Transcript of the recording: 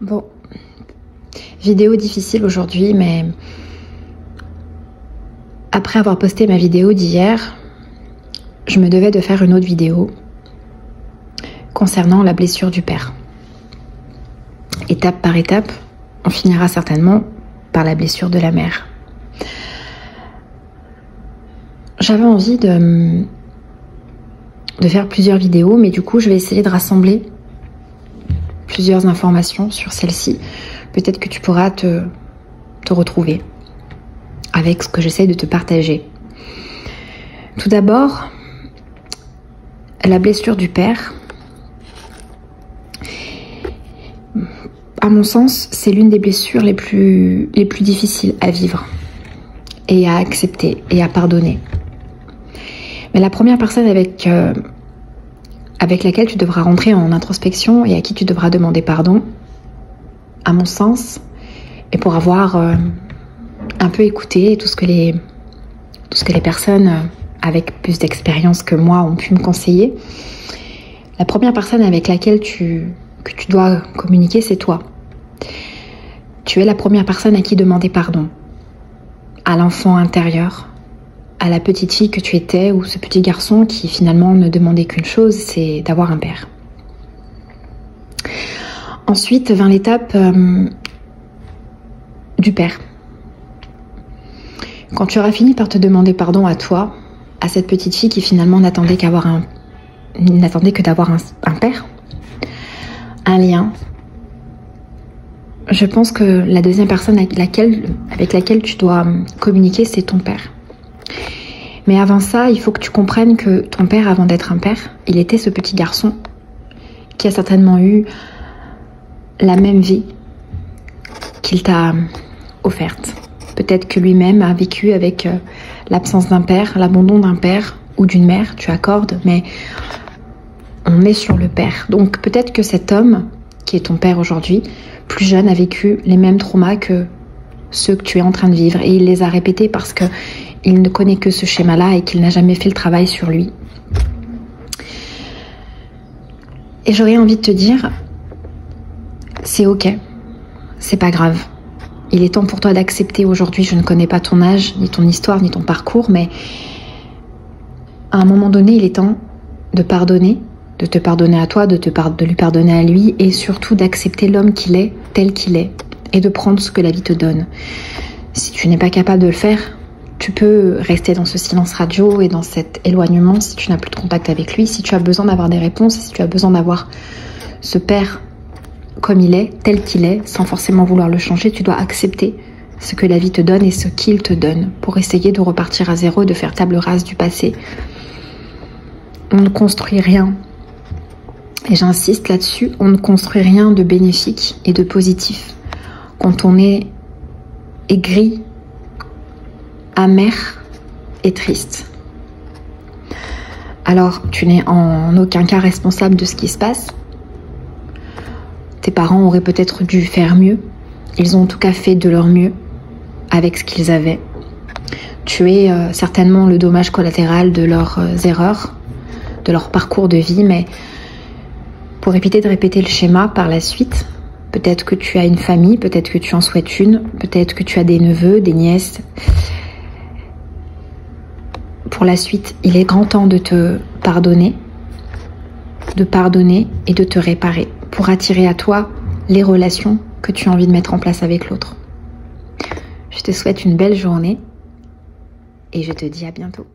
Bon, vidéo difficile aujourd'hui, mais après avoir posté ma vidéo d'hier, je me devais de faire une autre vidéo concernant la blessure du père. Étape par étape, on finira certainement par la blessure de la mère. J'avais envie de faire plusieurs vidéos, mais du coup, je vais essayer de rassembler plusieurs informations sur celle-ci. Peut-être que tu pourras te retrouver avec ce que j'essaie de te partager. Tout d'abord, la blessure du père. À mon sens, c'est l'une des blessures les plus difficiles à vivre et à accepter et à pardonner. Mais la première personne avec laquelle tu devras rentrer en introspection et à qui tu devras demander pardon, à mon sens, et pour avoir un peu écouté tout ce que les personnes avec plus d'expérience que moi ont pu me conseiller, la première personne avec laquelle que tu dois communiquer, c'est toi. Tu es la première personne à qui demander pardon, à l'enfant intérieur, à la petite fille que tu étais ou ce petit garçon qui finalement ne demandait qu'une chose, c'est d'avoir un père. Ensuite vint l'étape du père. Quand tu auras fini par te demander pardon à toi, à cette petite fille qui finalement n'attendait que d'avoir un père, un lien, je pense que la deuxième personne avec laquelle tu dois communiquer, c'est ton père. Mais avant ça, il faut que tu comprennes que ton père, avant d'être un père, il était ce petit garçon qui a certainement eu la même vie qu'il t'a offerte. Peut-être que lui-même a vécu avec l'absence d'un père, l'abandon d'un père ou d'une mère, tu accordes, mais on est sur le père. Donc peut-être que cet homme, qui est ton père aujourd'hui, plus jeune, a vécu les mêmes traumas que ceux que tu es en train de vivre. Et il les a répétés parce qu'il ne connaît que ce schéma-là et qu'il n'a jamais fait le travail sur lui. Et j'aurais envie de te dire, c'est ok, c'est pas grave. Il est temps pour toi d'accepter aujourd'hui, je ne connais pas ton âge, ni ton histoire, ni ton parcours, mais à un moment donné, il est temps de pardonner, de te pardonner à toi, de lui pardonner à lui, et surtout d'accepter l'homme qu'il est, tel qu'il est, et de prendre ce que la vie te donne. Si tu n'es pas capable de le faire, tu peux rester dans ce silence radio et dans cet éloignement si tu n'as plus de contact avec lui, si tu as besoin d'avoir des réponses, si tu as besoin d'avoir ce père comme il est, tel qu'il est, sans forcément vouloir le changer, tu dois accepter ce que la vie te donne et ce qu'il te donne pour essayer de repartir à zéro, de faire table rase du passé. On ne construit rien, et j'insiste là-dessus, on ne construit rien de bénéfique et de positif quand on est aigri, amer et triste. Alors, tu n'es en aucun cas responsable de ce qui se passe. Tes parents auraient peut-être dû faire mieux. Ils ont en tout cas fait de leur mieux avec ce qu'ils avaient. Tu es certainement le dommage collatéral de leurs erreurs, de leur parcours de vie, mais pour éviter de répéter le schéma par la suite, peut-être que tu as une famille, peut-être que tu en souhaites une, peut-être que tu as des neveux, des nièces. Pour la suite, il est grand temps de te pardonner et de te réparer pour attirer à toi les relations que tu as envie de mettre en place avec l'autre. Je te souhaite une belle journée et je te dis à bientôt.